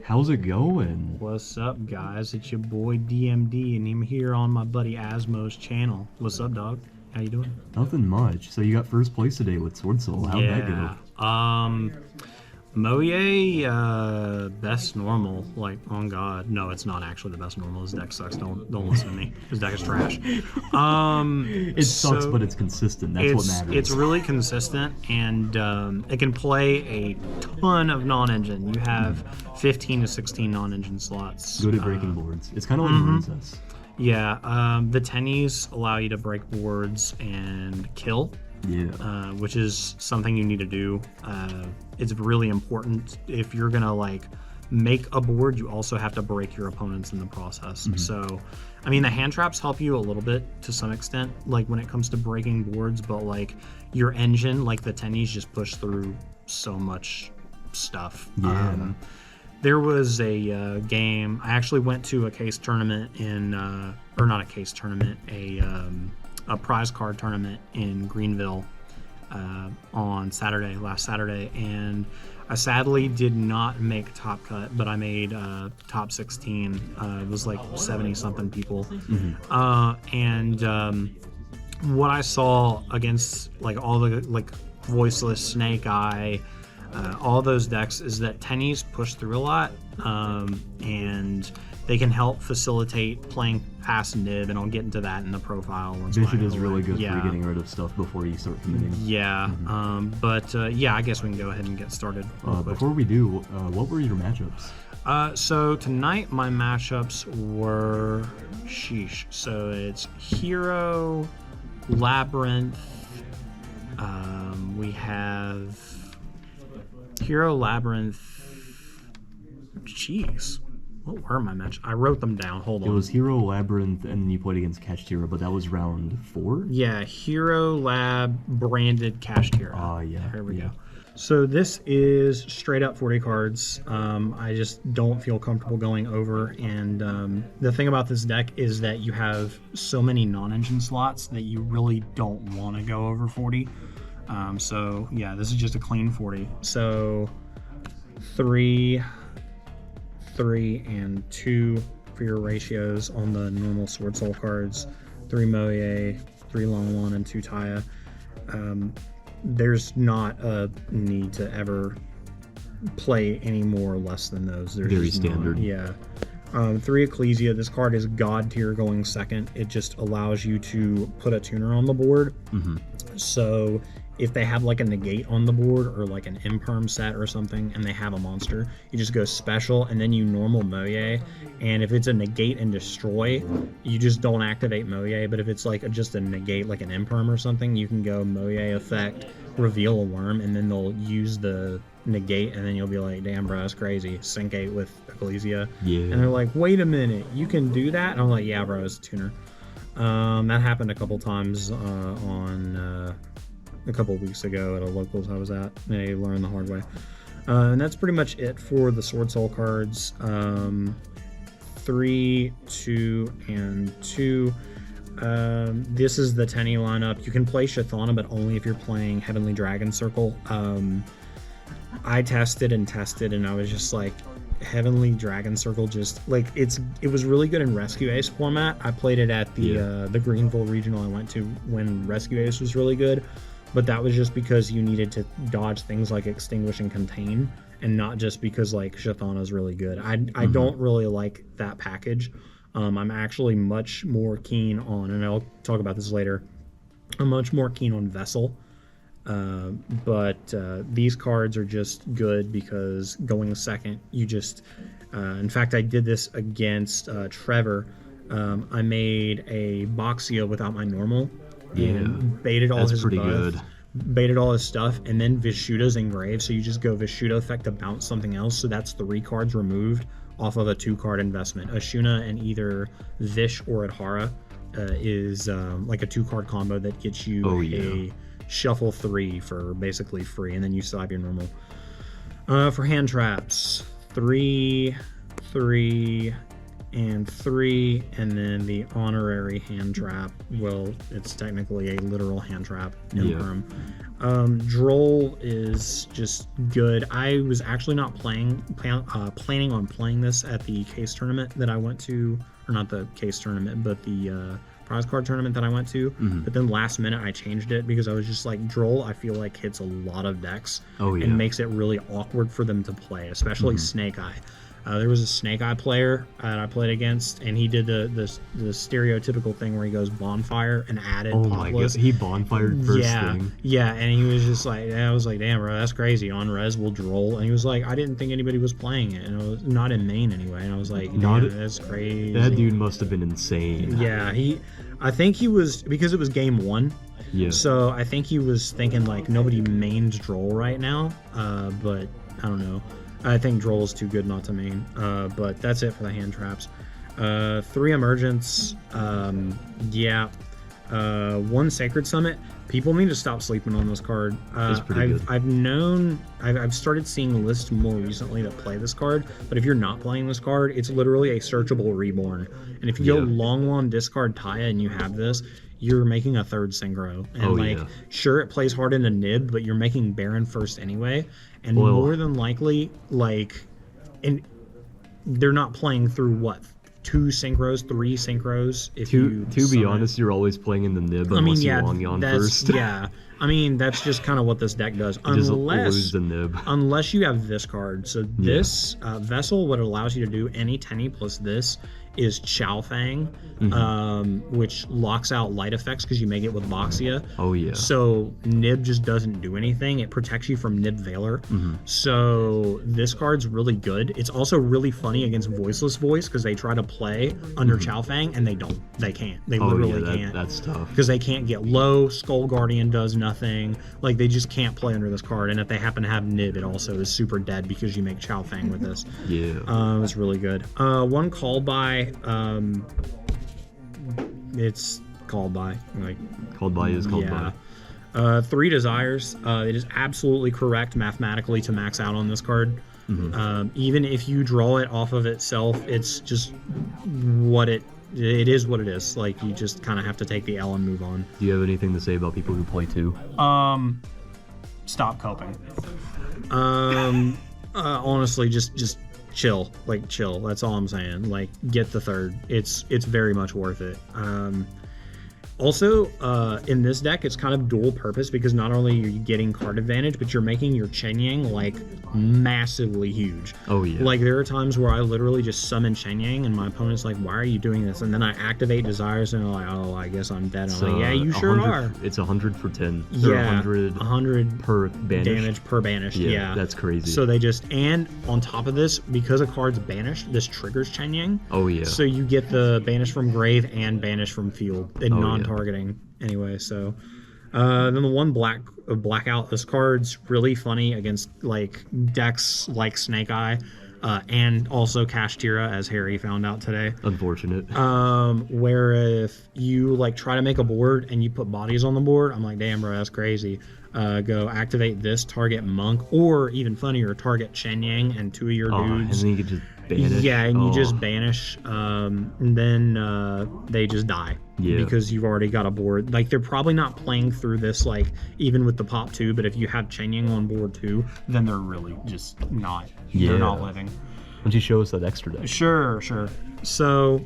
How's it going? What's up, guys? It's your boy DMD, and I'm here on my buddy Asmo's channel. What's up, dog? How you doing? Nothing much. So you got first place today with Swordsoul. How'd that go? Moye, best normal. Like, on God, no, it's not actually the best normal. His deck sucks. Don't listen to me. His deck is trash. It sucks, but it's consistent. That's what matters. It's really consistent, and it can play a ton of non-engine. You have 15 to 16 non-engine slots. Good at breaking boards. It's kind of like Princess. Yeah, the tennies allow you to break boards and kill. Yeah. Which is something you need to do. It's really important. If you're gonna like make a board, you also have to break your opponents in the process. So, I mean, the hand traps help you a little bit to some extent, like when it comes to breaking boards, but like your engine, like the tennies, just push through so much stuff. Yeah. There was a game. I actually went to a case tournament in, or not a case tournament, a prize card tournament in Greenville on last Saturday, and I sadly did not make top cut, but I made top 16. It was like 70 something people, and what I saw against like all the like voiceless, snake eye, all those decks is that tennies push through a lot, and they can help facilitate playing past nib, and I'll get into that in the profile. Bishop is really good for getting rid of stuff before you start committing. Yeah, yeah, I guess we can go ahead and get started. Before we do, what were your matchups? So tonight my matchups were sheesh. So it's Hero, Labyrinth. We have Hero, Labyrinth. Jeez. What were my matches? I wrote them down. Hold on. It was Hero, Labyrinth, and then you played against Cached Hero, but that was round 4? Yeah, Hero, Lab, branded, Cached Hero. Oh, yeah. Here we go. So this is straight up 40 cards. I just don't feel comfortable going over, and the thing about this deck is that you have so many non-engine slots that you really don't want to go over 40. So yeah, this is just a clean 40. So 3, and 2 for your ratios on the normal Swordsoul cards. 3 Moye, 3 Long 1, and 2 Taya. There's not a need to ever play any more or less than those. There's very standard. Yeah. 3 Ecclesia. This card is God tier going second. It just allows you to put a tuner on the board. So if they have like a negate on the board or like an imperm set or something and they have a monster, you just go special and then you normal Moye. And if it's a negate and destroy, you just don't activate Moye. But if it's like just a negate, like an imperm or something, you can go Moye effect, reveal a worm, and then they'll use the negate, and then you'll be like, damn, bro, that's crazy. Sync 8 with Ecclesia. Yeah. And they're like, wait a minute, you can do that? And I'm like, yeah, bro, it's a tuner. That happened a couple times a couple weeks ago at a locals I was at. I learned the hard way. And that's pretty much it for the Swordsoul cards. 3, 2, and 2. This is the Tenny lineup. You can play Shathana, but only if you're playing Heavenly Dragon Circle. I tested, and I was just like, Heavenly Dragon Circle just like it was really good in Rescue Ace format. I played it at the Greenville regional I went to when Rescue Ace was really good, but that was just because you needed to dodge things like Extinguish and Contain, and not just because like Shathana is really good. I don't really like that package. I'm actually much more keen on, and I'll talk about this later, I'm much more keen on Vessel. But these cards are just good because going second, you just in fact, I did this against Trevor. I made a Boxio without my normal and baited all his buff, baited all his stuff, and then Vishuda's engraved, so you just go Vishuda effect to bounce something else, so that's 3 cards removed off of a 2-card investment. Ashuna and either Vish or Adhara is like a 2-card combo that gets you a shuffle 3 for basically free, and then you still have your normal. For hand traps, 3, and 3, and then the honorary hand trap. Well, it's technically a literal hand trap. Droll is just good. I was actually not planning on playing this at the case tournament that I went to, or not the case tournament, but the prize card tournament that I went to. But then last minute I changed it because I was just like, Droll, I feel like hits a lot of decks and makes it really awkward for them to play, especially Snake Eye. There was a Snake Eye player that I played against, and he did the stereotypical thing where he goes bonfire and added my god, he bonfired first thing. Yeah, and he was just like, I was like, damn, bro, that's crazy. On res will Droll, and he was like, I didn't think anybody was playing it, and it was not in main anyway. And I was like, that's crazy. That dude must have been insane. Yeah, I think he was, because it was game 1. Yeah. So I think he was thinking like nobody mains Droll right now, but I don't know. I think Droll is too good not to main, but that's it for the hand traps. 3 emergence, 1 sacred summit. People need to stop sleeping on this card. It's pretty good. I've started seeing lists more recently that play this card, but if you're not playing this card, it's literally a searchable reborn. And if you go long discard Taya and you have this, you're making a 3rd synchro. And sure, it plays hard into Nib, but you're making Baron first anyway. And more than likely, and they're not playing through what? 2 synchros, 3 synchros. To be honest, you're always playing in the Nib unless you long yawn first. Yeah. I mean, that's just kind of what this deck does. Lose the Nib. Unless you have this card. So this Vessel, what it allows you to do, any Tenny plus this, is Chow Fang, which locks out light effects because you make it with Voxia. Oh yeah. So Nib just doesn't do anything. It protects you from Nib Veiler. So this card's really good. It's also really funny against Voiceless Voice because they try to play under Chow Fang and they don't. They can't. They literally can't. That's tough. Because they can't get low. Skull Guardian does nothing. Like, they just can't play under this card. And if they happen to have Nib, it also is super dead because you make Chow Fang with this. It's really good. 1 call by. It's called by. Called by is called by. 3 desires. It is absolutely correct mathematically to max out on this card. Even if you draw it off of itself, it's just what it is what it is. Like, you just kind of have to take the L and move on. Do you have anything to say about people who play 2? Stop coping. Honestly, just chill. Chill. That's all I'm saying. Get the 3rd. It's very much worth it. Also, in this deck, it's kind of dual purpose because not only are you getting card advantage, but you're making your Chen Yang massively huge. Oh yeah. There are times where I literally just summon Chen Yang and my opponent's like, "Why are you doing this?" And then I activate desires and they're like, "Oh, I guess I'm dead." I'm like, "Yeah, you sure are." It's 100 for 10. Yeah, 100 per banish. Damage per banished. Yeah, that's crazy. So they just, and on top of this, because a card's banished, this triggers Chen Yang. Oh yeah. So you get the banish from grave and banish from field in non-targeting. Anyway, so then the 1 blackout. This card's really funny against decks like Snake Eye, and also Kashtira, as Harry found out today. Unfortunate. Where if you try to make a board and you put bodies on the board, I'm like, damn, bro, that's crazy. Go activate this, target Monk, or even funnier, target Chen Yang and 2 of your dudes. And then you could just banish. Yeah, and you just banish, and then they just die. Yeah. Because you've already got a board. They're probably not playing through this, even with the pop 2, but if you have Chen Yang on board 2, then they're really just not. Yeah. They're not living. Why don't you show us that extra deck? Sure. So,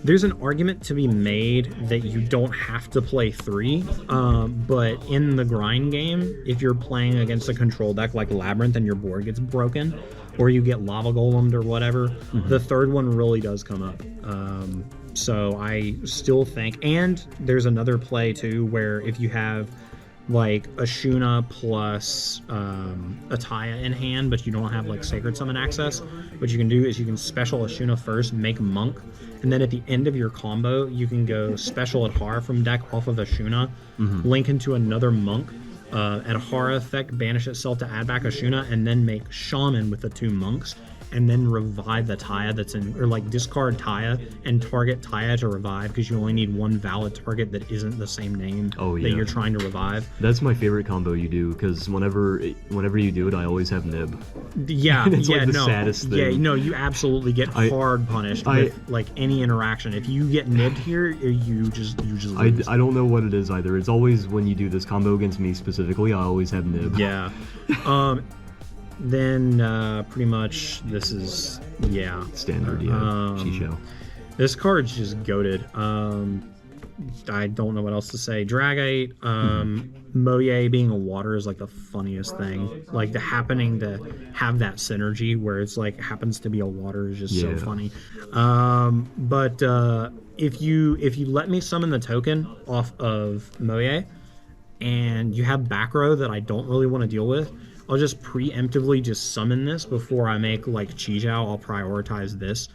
there's an argument to be made that you don't have to play 3, but in the grind game, if you're playing against a control deck like Labyrinth and your board gets broken, or you get Lava Golemed or whatever, the 3rd one really does come up. So I still think, and there's another play too, where if you have Ashuna plus Ataya in hand, but you don't have Sacred Summon access, what you can do is you can special Ashuna first, make Monk, and then at the end of your combo, you can go special Adhara from deck off of Ashuna, link into another Monk, Adhara effect, banish itself to add back Ashuna, and then make Shaman with the 2 monks. and then revive the Taya that's in, or like discard Taya and target Taya to revive, because you only need one valid target that isn't the same name that you're trying to revive. That's my favorite combo you do, because whenever you do it, I always have Nib. Yeah, it's like the saddest thing. Yeah, no, you absolutely get hard punished with like any interaction. If you get nibbed here, you just lose. I don't know what it is either. It's always when you do this combo against me specifically, I always have Nib. Yeah. Then pretty much this is standard. Chicho. This card's just goated. I don't know what else to say. Dragite, Moye being a water is like the funniest thing. Like the happening to have that synergy where it's like happens to be a water is just so funny. But if you let me summon the token off of Moye and you have back row that I don't really want to deal with, I'll just preemptively just summon this before I make like Chijiao. I'll prioritize this.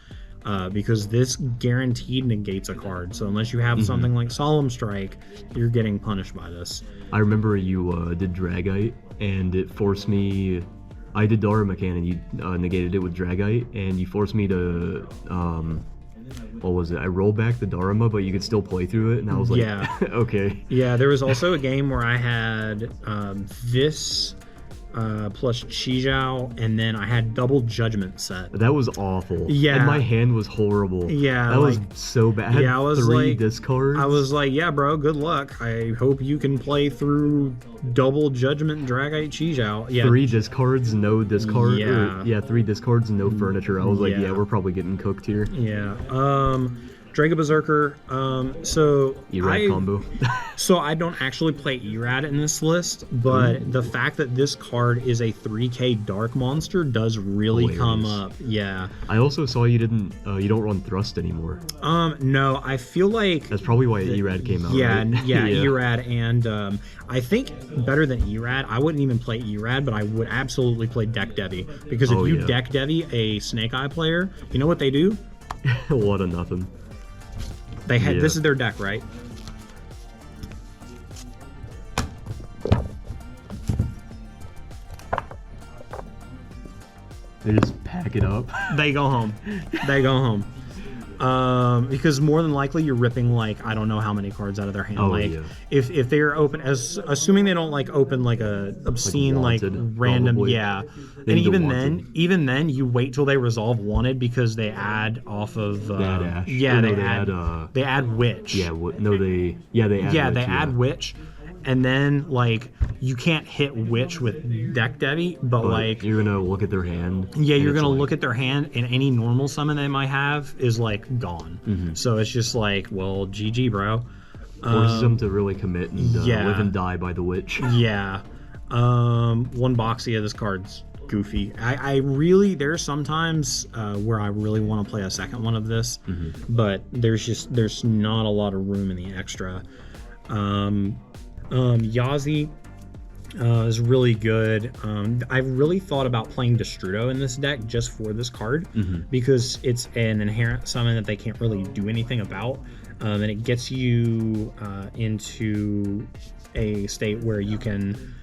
Because this guaranteed negates a card. So unless you have something like Solemn Strike, you're getting punished by this. I remember you did Dragite, and it forced me... I did Darumaka, and you negated it with Dragite, and you forced me to... what was it? I rolled back the Daruma, but you could still play through it, and I was like, okay. Yeah, there was also a game where I had this... plus Chijiao, and then I had double Judgment set. That was awful. Yeah. And my hand was horrible. Yeah. That was so bad. I was 3 discards. I was like, yeah, bro, good luck. I hope you can play through double Judgment Dragite Chijiao. Yeah. 3 discards, no discard. Yeah. 3 discards and no furniture. I was like, we're probably getting cooked here. Yeah. Drago Berserker. So Erad combo. So I don't actually play Erad in this list, but the fact that this card is a 3K dark monster does really come up. Yeah. I also saw you didn't. You don't run Thrust anymore. No, I feel like that's probably why Erad came out. Yeah, right? yeah, Erad, and I think better than Erad. I wouldn't even play Erad, but I would absolutely play Deck Devi, because if you Deck Devi a Snake Eye player, you know what they do? What a nothing. They had this is their deck, right? They just pack it up. They go home. They go home. Because more than likely you're ripping like I don't know how many cards out of their hand. If they're open, assuming they don't like open like a obscene like random probably. And even then you wait till they resolve wanted, because they add off of they add witch. They add witch. And then, like, you can't hit Witch with Deck Devi, but like... You're going to look at their hand. Yeah, you're going to look at their hand, and any normal summon they might have is, like, gone. So it's just like, well, GG, bro. Forces them to really commit and live and die by the Witch. Yeah. One Boxia, this card's goofy. I really... There's sometimes where I really want to play a second one of this, but there's not a lot of room in the extra. Yazi is really good. I've really thought about playing Destrudo in this deck just for this card, because it's an inherent summon that they can't really do anything about, and it gets you into a state where you can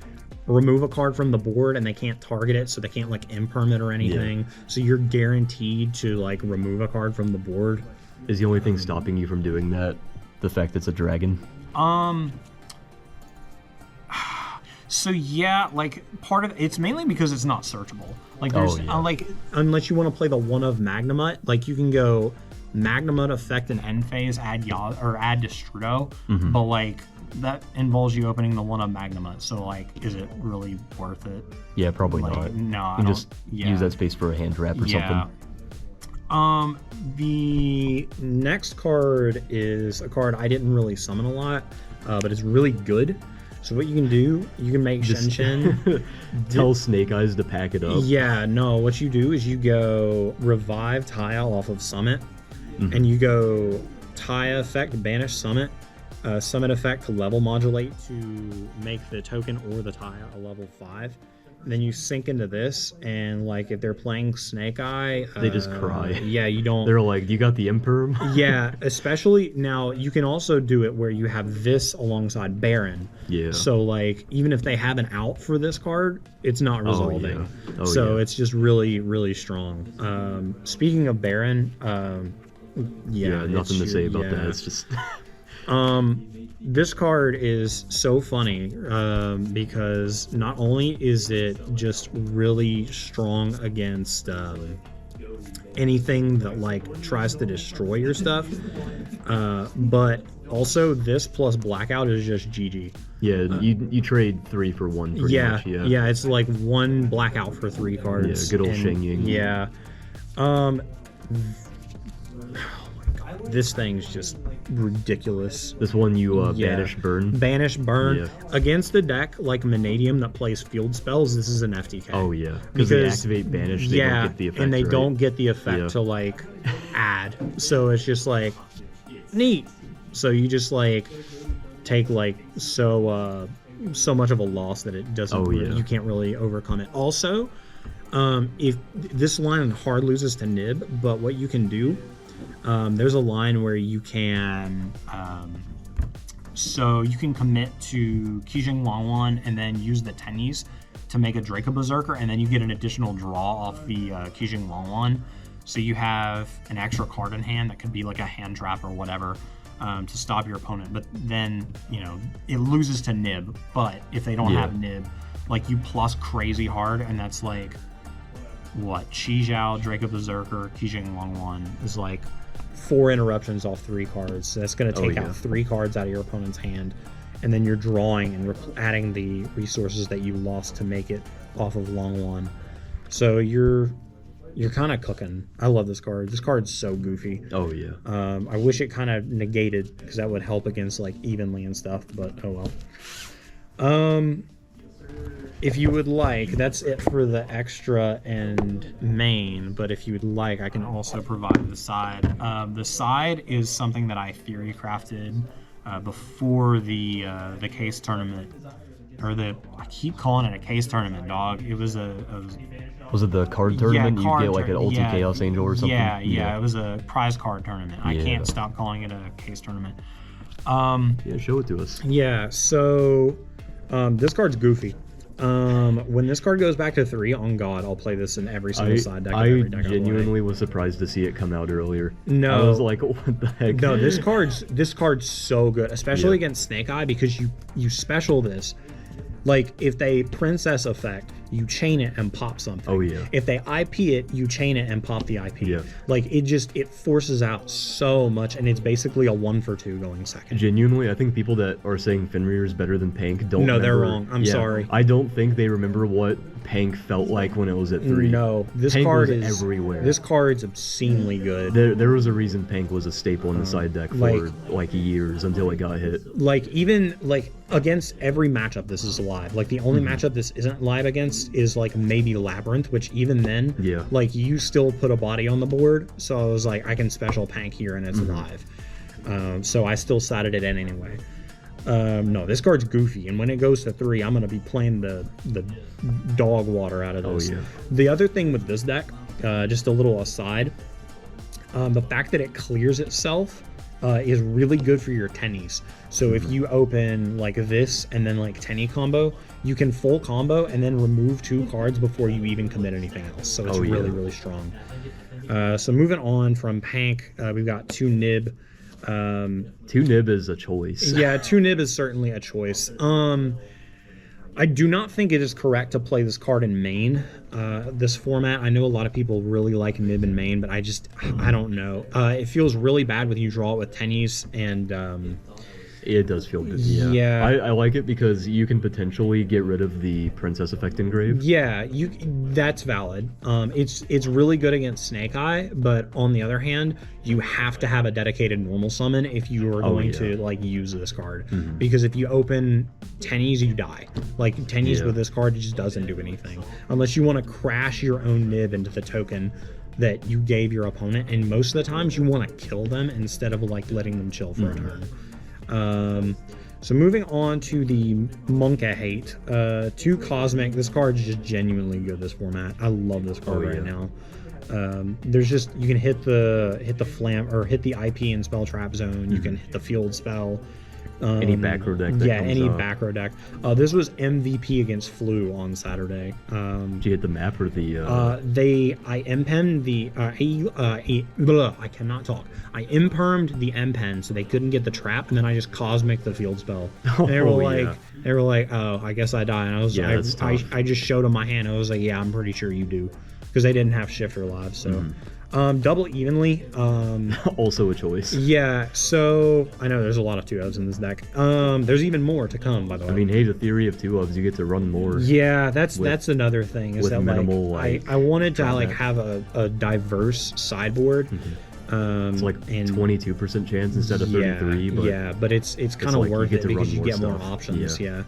remove a card from the board and they can't target it, so they can't like imperm it or anything. So you're guaranteed to like remove a card from the board. Is the only thing stopping you from doing that the fact it's a dragon? So yeah, like part of it's mainly because it's not searchable. Like there's like unless you want to play the one of Magnamut, like you can go Magnamut effect and end phase, add Destrudo, but like that involves you opening the one of Magnamut. So like, is it really worth it? Yeah, probably like, not. No, you can just use that space for a hand trap or something. The next card is a card I didn't really summon a lot, but it's really good. So what you can do, you can make Shen. Tell Snake Eyes to pack it up. Yeah, no, what you do is you go Revive Tile off of Summit, and you go Tile effect, Banish Summit, Summit effect to level modulate to make the token or the Tile a level 5. then you sink into this, and like if they're playing Snake Eye, They just cry. Yeah, you don't. They're like, you got the Imperm? Yeah, especially now you can also do it where you have this alongside Baron. Yeah. So like even if they have an out for this card, it's not resolving. Yeah. Oh, so yeah. it's just really, really strong. Speaking of Baron, Yeah, nothing to say about that. It's just this card is so funny because not only is it just really strong against anything that like tries to destroy your stuff, but also this plus Blackout is just GG. yeah. You trade 3 for 1 pretty much. Yeah, it's like 1 Blackout for 3 cards. Yeah, good old Sheng Ying. Yeah. This thing's just ridiculous. This one you banish burn. Banish burn. Yeah. Against a deck like Vanadium that plays field spells, this is an FTK. Oh yeah, because they activate banish, they don't get the effect. And they right? don't get the effect to like add. So it's just like neat. So you just like take like so much of a loss that it doesn't you can't really overcome it. Also, if this line hard loses to Nib, but what you can do, there's a line where you can so you can commit to Kijing Longwan and then use the tennies to make a Draco Berserker, and then you get an additional draw off the Kijing Longwan. So you have an extra card in hand that could be like a hand trap or whatever to stop your opponent. But then, you know, it loses to Nib. But if they don't have Nib, like you plus crazy hard, and that's like what? Chi Zhao, Draco Berserker, Kijing Longwan is like 4 interruptions off 3 cards. So that's going to take out 3 cards out of your opponent's hand, and then you're drawing and adding the resources that you lost to make it off of Longwan. So you're kind of cooking. I love this card. This card's so goofy. Oh yeah. I wish it kind of negated, because that would help against like evenly and stuff. But oh well. If you would like, that's it for the extra and main, but if you would like, I can also provide the side. The side is something that I theory crafted before the case tournament, or I keep calling it a case tournament, dog. It was Was it the card tournament? card You get like an Ulti Chaos Angel or something? Yeah, it was a prize card tournament. I can't stop calling it a case tournament. Yeah, show it to us. Yeah, so this card's goofy. When this card goes back to 3, on God, I'll play this in every single side deck. I genuinely was surprised to see it come out earlier. No, I was like, what the heck? No, this card's so good, especially against Snake Eye, because you special this. Like if they Princess effect, you chain it and pop something. Oh yeah. If they IP it, you chain it and pop the IP. Yeah. Like it forces out so much, and it's basically a 1 for 2 going second. Genuinely, I think people that are saying Fenrir is better than Pank don't. No, remember, they're wrong. I'm sorry. I don't think they remember what Pank felt like when it was at 3. No, this Pank card was is everywhere. This card's obscenely good. There was a reason Pank was a staple in the side deck for like years until it got hit. Like even like against every matchup, this is live. Like the only matchup this isn't live against is like maybe Labyrinth, which even then, like you still put a body on the board. So I was like, I can special Pank here and it's live. So I still sided it in anyway. No, this card's goofy, and when it goes to 3, I'm gonna be playing the dog water out of this. Oh, yeah. The other thing with this deck, just a little aside, the fact that it clears itself is really good for your tennies. So if you open like this and then like tenny combo, you can full combo and then remove 2 cards before you even commit anything else. So it's really strong. So moving on from Pank, we've got 2 Nib. 2 Nib is a choice. Yeah, 2 Nib is certainly a choice. I do not think it is correct to play this card in main, this format. I know a lot of people really like Nib in main, but I don't know. It feels really bad when you draw it with tennies, and it does feel good. Yeah. I like it because you can potentially get rid of the Princess Effect engrave. Yeah, that's valid. It's really good against Snake Eye, but on the other hand, you have to have a dedicated normal summon if you are going to like use this card. Because if you open tennies, you die. Like tennies with this card, it just doesn't do anything unless you want to crash your own Nib into the token that you gave your opponent, and most of the times you want to kill them instead of like letting them chill for a turn. So moving on to the Monka Hate. 2 Cosmic. This card is just genuinely good, this format. I love this card right now. There's just, you can hit the flam or hit the IP and spell trap zone. You can hit the field spell. Any back row deck that comes any up. back row deck. This was MVP against Flu on Saturday. Did you hit the map or the I impermed the I cannot talk. I impermed the M-pen so they couldn't get the trap, and then I just cosmic the field spell. And they were like, oh, I guess I die. And I was I just showed them my hand. I was like, yeah, I'm pretty sure you do, because they didn't have Shifter live. So double evenly. Also a choice. Yeah, so I know there's a lot of 2-ofs in this deck. There's even more to come, by the way. I mean, hey, the theory of 2-ofs, you get to run more. Yeah, that's another thing. Is with that minimal, I wanted to have a diverse sideboard. It's like 22% chance instead of 33. But it's kind of worth it because you get more options. Yeah.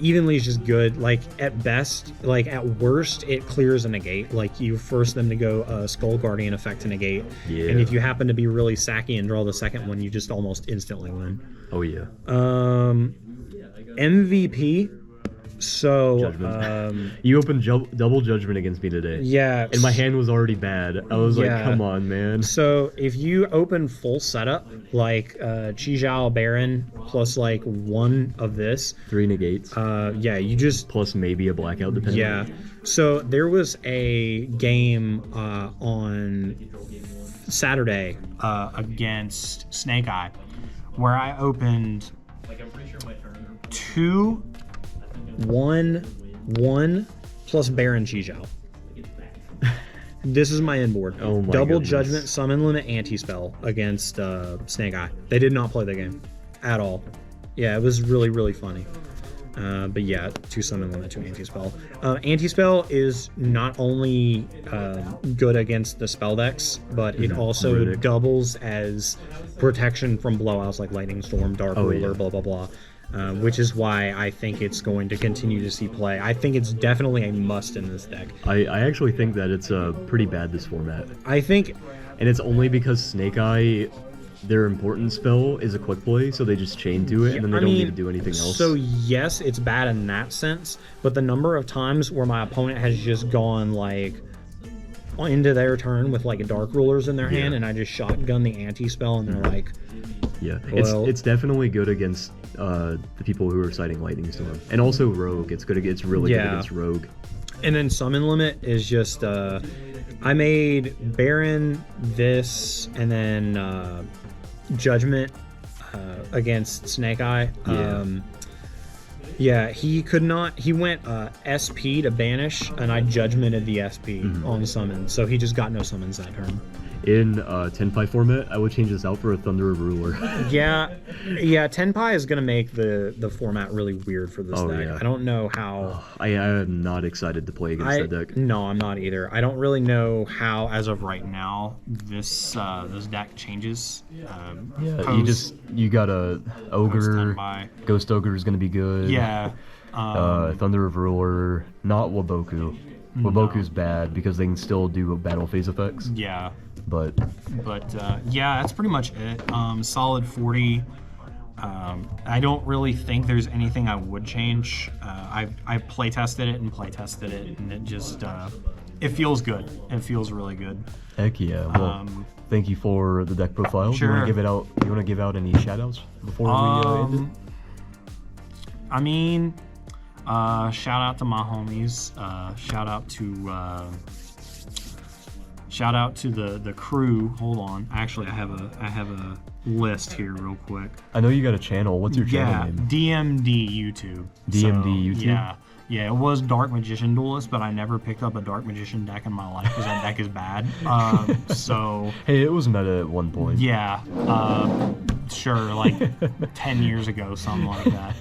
Evenly is just good. Like at best, like at worst, it clears a negate. Like you force them to go Skull Guardian effect to negate. Yeah. And if you happen to be really sacky and draw the second one, you just almost instantly win. Oh yeah. MVP. So you opened double judgment against me today. Yeah. And my hand was already bad. I was like, come on, man. So if you open full setup, like Chijao Baron plus like 1 of this. 3 negates. You just plus maybe a blackout depending. Yeah. So there was a game on Saturday against Snake Eye where I opened 2 1 plus Baron Chijao. This is my inboard. Oh my Double goodness. Judgment, Summon Limit, Anti-Spell against Snake Eye. They did not play the game at all. Yeah, it was really, really funny. But yeah, 2 Summon Limit, 2 Anti-Spell. Anti-Spell is not only good against the spell decks, but it also doubles as protection from blowouts like Lightning Storm, Dark Ruler, blah, blah, blah. Which is why I think it's going to continue to see play. I think it's definitely a must in this deck. I actually think that it's pretty bad, this format. I think... And it's only because Snake Eye, their important spell is a quick play, so they just chain to it, and then they don't need to do anything else. So yes, it's bad in that sense, but the number of times where my opponent has just gone like into their turn with like a Dark Rulers in their hand, and I just shotgun the anti-spell, and they're like... Yeah, it's definitely good against the people who are citing Lightning Storm, and also Rogue. It's really good against Rogue. And then Summon Limit is just I made Baron this, and then Judgment against Snake Eye. He could not. He went SP to banish, and I Judgmented the SP on summon, so he just got no summons that turn. In 10-pie format, I would change this out for a Thunder of Ruler. yeah, 10-pie is going to make the format really weird for this deck. Yeah. I don't know how... I am not excited to play against that deck. No, I'm not either. I don't really know how, as of right now, this deck changes. You got a Ogre. Ghost Ogre is going to be good. Yeah. Thunder of Ruler, not Waboku. Waboku's bad because they can still do battle phase effects. Yeah. But yeah, that's pretty much it. Solid 40. I don't really think there's anything I would change. I play tested it, and it just it feels good. It feels really good. Heck yeah! Well, thank you for the deck profile. Sure. Do you want to give out any shoutouts before we end it? Shout out to my homies. Shout out to the crew. Hold on. Actually, I have a list here real quick. I know you got a channel. What's your channel name? DMD YouTube. DMD YouTube? Yeah, it was Dark Magician Duelist, but I never picked up a Dark Magician deck in my life because that deck is bad. Hey, it was meta at one point. Yeah. Sure, like 10 years ago, something like that.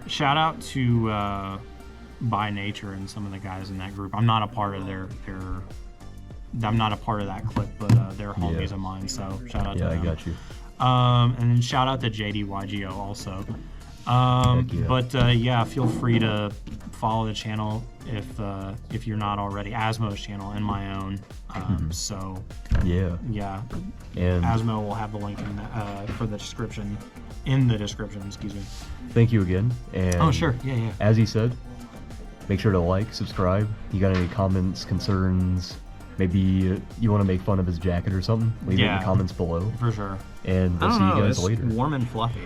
Shout out to By Nature and some of the guys in that group. I'm not a part of I'm not a part of that clip, but they're homies of mine, so shout out to them. Yeah, I got you. And then shout out to JDYGO also. But feel free to follow the channel if you're not already. Asmo's channel and my own. So Yeah. yeah, And Asmo will have the link for the description. In the description, excuse me. thank you again. And Oh sure, yeah. as he said, make sure to like, subscribe. You got any comments, concerns? Maybe you want to make fun of his jacket or something? Leave it in Yeah. the comments below. For sure. And I we'll don't see know. you guys It's later. warm and fluffy.